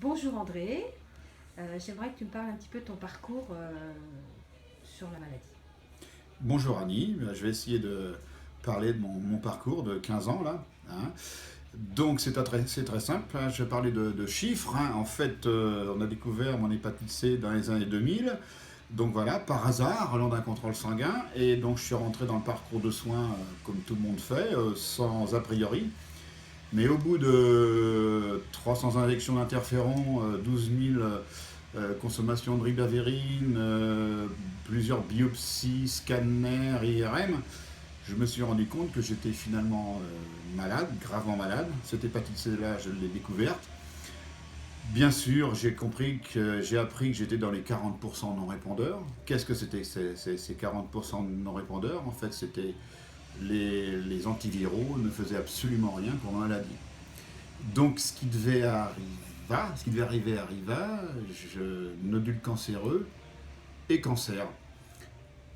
Bonjour André. J'aimerais que tu me parles un petit peu de ton parcours sur la maladie. Bonjour Annie. Je vais essayer de parler de mon parcours de 15 ans là, hein. Donc c'est très simple, hein. Je vais parler de chiffres, hein. En fait, on a découvert mon hépatite C dans les années 2000. Donc voilà, par hasard, lors d'un contrôle sanguin. Et donc je suis rentré dans le parcours de soins comme tout le monde fait, sans a priori. Mais au bout de 300 injections d'interférons, 12 000 consommations de ribavérine, plusieurs biopsies, scanners, IRM, je me suis rendu compte que j'étais finalement malade, gravement malade. Cette hépatite C-là, je l'ai découverte. Bien sûr, j'ai appris que j'étais dans les 40% non-répondeurs. Qu'est-ce que c'était ces 40% non-répondeurs? En fait, c'était les antiviraux ne faisaient absolument rien pour ma maladie. Donc ce qui devait arriver arriva, nodule cancéreux et cancer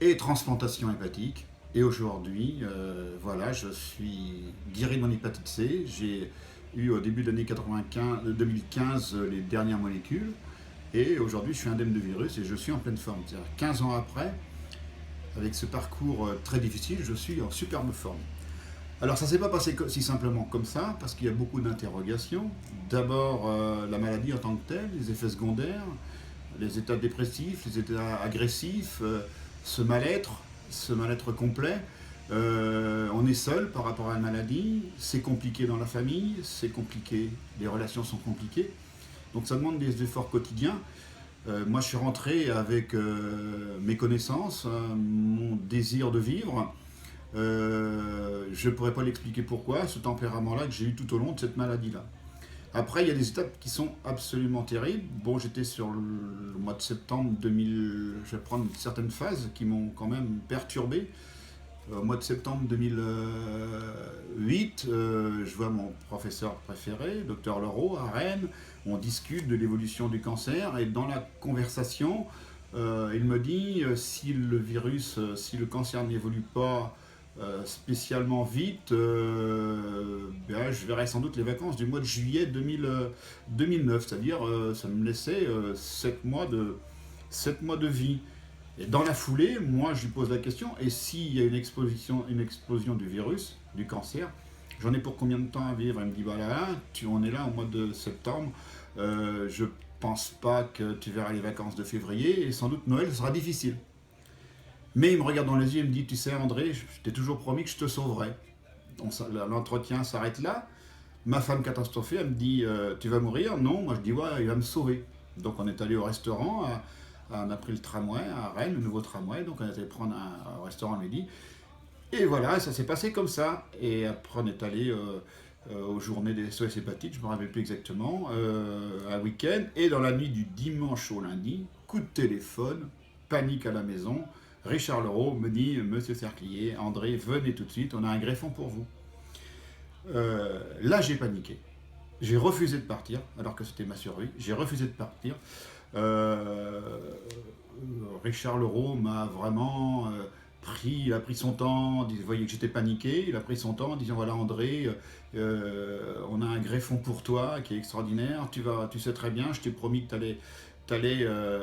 et transplantation hépatique. Et aujourd'hui, voilà, je suis guéri de mon hépatite C. J'ai eu au début de l'année 2015 les dernières molécules. Et aujourd'hui, je suis indemne de virus et je suis en pleine forme. C'est-à-dire 15 ans après, avec ce parcours très difficile, je suis en superbe forme. Alors ça ne s'est pas passé si simplement comme ça, parce qu'il y a beaucoup d'interrogations. D'abord, la maladie en tant que telle, les effets secondaires, les états dépressifs, les états agressifs, ce mal-être complet. On est seul par rapport à la maladie, c'est compliqué dans la famille, c'est compliqué, les relations sont compliquées. Donc ça demande des efforts quotidiens. Moi je suis rentré avec mes connaissances, mon désir de vivre. Je ne pourrais pas l'expliquer pourquoi, ce tempérament-là que j'ai eu tout au long de cette maladie-là. Après, il y a des étapes qui sont absolument terribles. Bon, j'étais sur le mois de septembre 2000, je vais prendre certaines phases qui m'ont quand même perturbé. Au mois de septembre 2008, je vois mon professeur préféré, docteur Leroux, à Rennes. On discute de l'évolution du cancer et dans la conversation, il me dit si le cancer n'évolue pas spécialement vite, ben, je verrai sans doute les vacances du mois de juillet 2009, c'est-à-dire ça me laissait 7 mois de vie. Et dans la foulée, moi je lui pose la question, et s'il y a une explosion du virus, du cancer, j'en ai pour combien de temps à vivre? Il me dit, bah là, on est là au mois de septembre, je pense pas que tu verras les vacances de février, et sans doute Noël sera difficile. Mais il me regarde dans les yeux et me dit, tu sais André, je t'ai toujours promis que je te sauverais. L'entretien s'arrête là. Ma femme catastrophée, elle me dit, tu vas mourir? Non, moi je dis, ouais, il va me sauver. Donc on est allé au restaurant, on a pris le tramway à Rennes, le nouveau tramway, donc on est allé prendre un restaurant à midi. Et voilà, ça s'est passé comme ça. Et après on est allé aux journées des SOS hépatites, je ne me rappelle plus exactement, un week-end. Et dans la nuit du dimanche au lundi, coup de téléphone, panique à la maison. Richard Leroux me dit, Monsieur Cerclier, André, venez tout de suite, on a un greffon pour vous. Là, j'ai paniqué. J'ai refusé de partir, alors que c'était ma survie. J'ai refusé de partir. Euh, Richard Leroux m'a vraiment il a pris son temps, il voyait que j'étais paniqué, il a pris son temps en disant voilà André, on a un greffon pour toi qui est extraordinaire, tu sais très bien, je t'ai promis que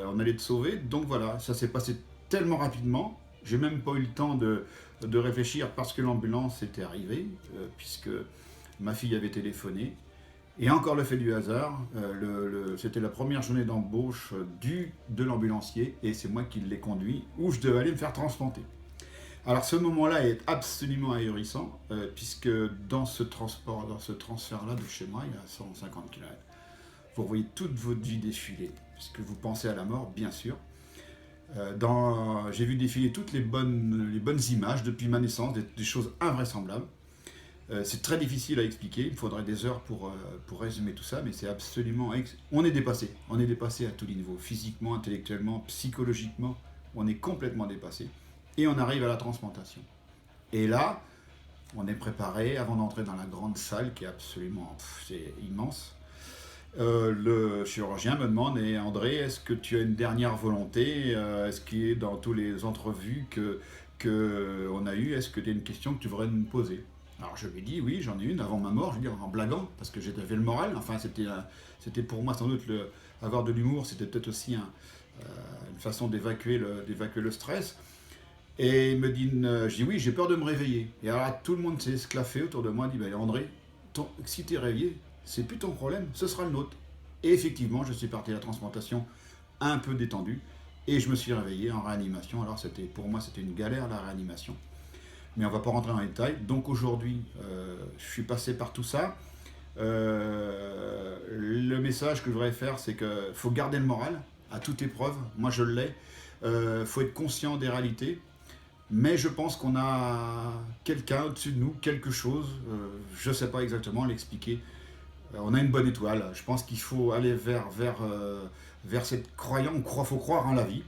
on allait te sauver. Donc voilà, ça s'est passé tellement rapidement, j'ai même pas eu le temps de réfléchir parce que l'ambulance était arrivée, puisque ma fille avait téléphoné. Et encore le fait du hasard, c'était la première journée d'embauche de l'ambulancier et c'est moi qui l'ai conduit où je devais aller me faire transplanter. Alors ce moment-là est absolument ahurissant puisque dans ce transfert-là de chez moi, il y a 150 km. Vous voyez toute votre vie défiler puisque vous pensez à la mort, bien sûr. J'ai vu défiler toutes les bonnes images depuis ma naissance, des choses invraisemblables. C'est très difficile à expliquer, il faudrait des heures pour résumer tout ça, mais c'est absolument... On est dépassé à tous les niveaux, physiquement, intellectuellement, psychologiquement, on est complètement dépassé. Et on arrive à la transplantation. Et là, on est préparé avant d'entrer dans la grande salle qui est absolument c'est immense. Le chirurgien me demande et André, est-ce que tu as une dernière volonté? Est-ce qu'il est dans toutes les entrevues que on a eues, est-ce que tu as une question que tu voudrais me poser? Alors je lui ai dit, oui, j'en ai une avant ma mort, je veux dire en blaguant, parce que j'avais le moral. Enfin, c'était pour moi sans doute avoir de l'humour, c'était peut-être aussi une façon d'évacuer le stress. Et il me dit, je dis oui, j'ai peur de me réveiller. Et alors là, tout le monde s'est esclaffé autour de moi, il dit, bah, André, si tu es réveillé, c'est plus ton problème, ce sera le nôtre. Et effectivement, je suis parti à la transplantation un peu détendu, et je me suis réveillé en réanimation. Alors pour moi, c'était une galère la réanimation. Mais on ne va pas rentrer dans les détails. Donc aujourd'hui, je suis passé par tout ça. Le message que je voudrais faire, c'est qu'il faut garder le moral à toute épreuve. Moi, je l'ai. Il faut être conscient des réalités. Mais je pense qu'on a quelqu'un au-dessus de nous, quelque chose. Je ne sais pas exactement l'expliquer. On a une bonne étoile. Je pense qu'il faut aller vers cette croyance. Il faut croire en la vie.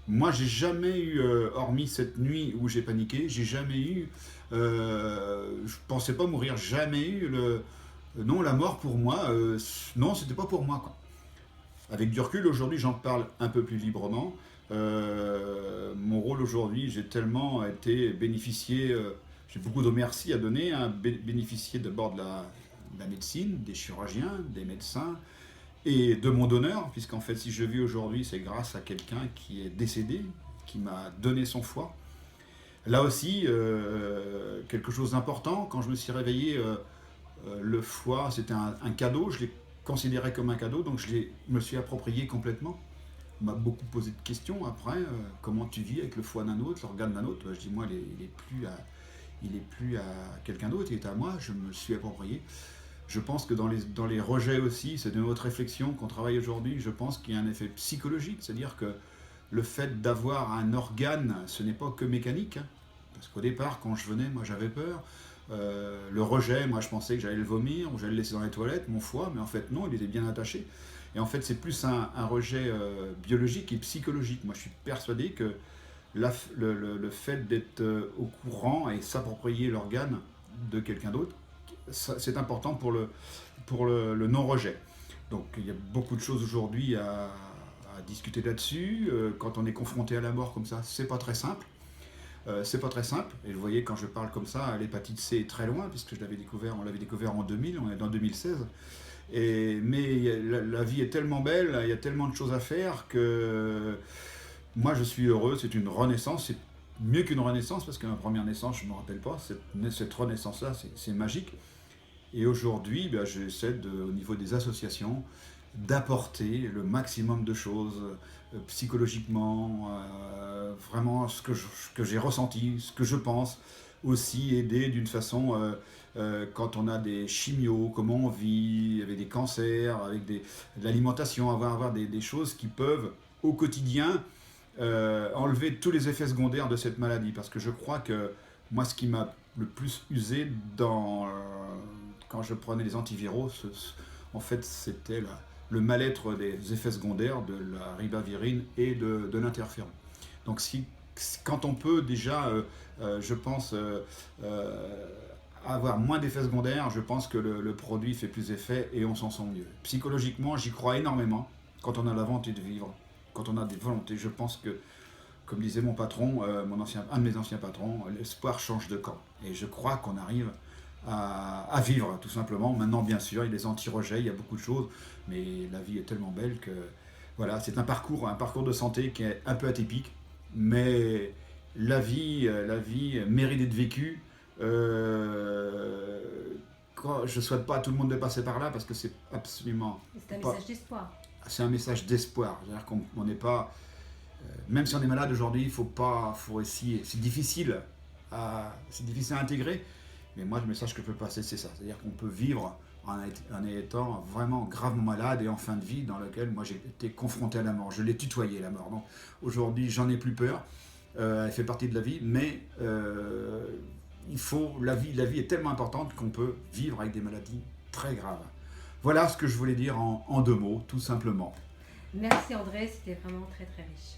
Moi, j'ai jamais eu, hormis cette nuit où j'ai paniqué, j'ai jamais eu, je pensais pas mourir, jamais eu non, la mort pour moi, non, c'était pas pour moi, quoi. Avec du recul, aujourd'hui, j'en parle un peu plus librement. Mon rôle aujourd'hui, j'ai tellement été bénéficié, j'ai beaucoup de merci à donner, hein, bénéficié d'abord de la médecine, des chirurgiens, des médecins, et de mon donneur, puisqu'en fait, si je vis aujourd'hui, c'est grâce à quelqu'un qui est décédé, qui m'a donné son foie. Là aussi, quelque chose d'important, quand je me suis réveillé, le foie, c'était un cadeau, je l'ai considéré comme un cadeau, donc me suis approprié complètement. On m'a beaucoup posé de questions après, comment tu vis avec le foie d'un autre, l'organe d'un autre. Je dis, moi, il est plus à quelqu'un d'autre, il est à moi, je me suis approprié. Je pense que dans les rejets aussi, c'est de notre réflexion qu'on travaille aujourd'hui, je pense qu'il y a un effet psychologique, c'est-à-dire que le fait d'avoir un organe, ce n'est pas que mécanique, hein, parce qu'au départ, quand je venais, moi j'avais peur. Le rejet, moi je pensais que j'allais le vomir, ou j'allais le laisser dans les toilettes, mon foie, mais en fait non, il était bien attaché. Et en fait, c'est plus un rejet biologique et psychologique. Moi je suis persuadé que le fait d'être au courant et s'approprier l'organe de quelqu'un d'autre, c'est important pour le non-rejet. Donc il y a beaucoup de choses aujourd'hui à discuter là-dessus. Quand on est confronté à la mort comme ça, c'est pas très simple. C'est pas très simple. Et vous voyez, quand je parle comme ça, l'hépatite C est très loin, puisque on l'avait découvert en 2000, on est dans 2016. Mais la vie est tellement belle, il y a tellement de choses à faire que moi je suis heureux. C'est une renaissance. C'est mieux qu'une renaissance, parce que ma première naissance, je ne me rappelle pas. Cette renaissance-là, c'est magique. Et aujourd'hui, j'essaie, au niveau des associations, d'apporter le maximum de choses psychologiquement, vraiment ce que j'ai ressenti, ce que je pense, aussi aider d'une façon, quand on a des chimios, comment on vit, avec des cancers, avec de l'alimentation, avoir des choses qui peuvent, au quotidien, enlever tous les effets secondaires de cette maladie. Parce que je crois que moi, ce qui m'a le plus usé quand je prenais les antiviraux, en fait, c'était le mal-être des effets secondaires de la ribavirine et de l'interféron. Donc, quand on peut déjà, je pense, avoir moins d'effets secondaires, je pense que le produit fait plus effet et on s'en sent mieux. Psychologiquement, j'y crois énormément. Quand on a la volonté de vivre, quand on a des volontés, je pense que, comme disait mon patron, un de mes anciens patrons, l'espoir change de camp. Et je crois qu'on arrive à vivre, tout simplement. Maintenant, bien sûr, il y a des anti-rejets, il y a beaucoup de choses, mais la vie est tellement belle que, voilà, c'est un parcours de santé qui est un peu atypique, mais la vie mérite d'être vécue. Je ne souhaite pas à tout le monde de passer par là, parce que c'est absolument... C'est un message d'espoir. C'est un message d'espoir. C'est-à-dire qu'on n'est pas... même si on est malade aujourd'hui, faut essayer. C'est difficile à intégrer. Mais moi, le message que je peux passer, c'est ça. C'est-à-dire qu'on peut vivre en étant vraiment gravement malade et en fin de vie, dans lequel moi j'ai été confronté à la mort. Je l'ai tutoyé, la mort. Donc aujourd'hui, j'en ai plus peur. Elle fait partie de la vie, mais la vie est tellement importante qu'on peut vivre avec des maladies très graves. Voilà ce que je voulais dire en 2 mots, tout simplement. Merci André, c'était vraiment très très riche.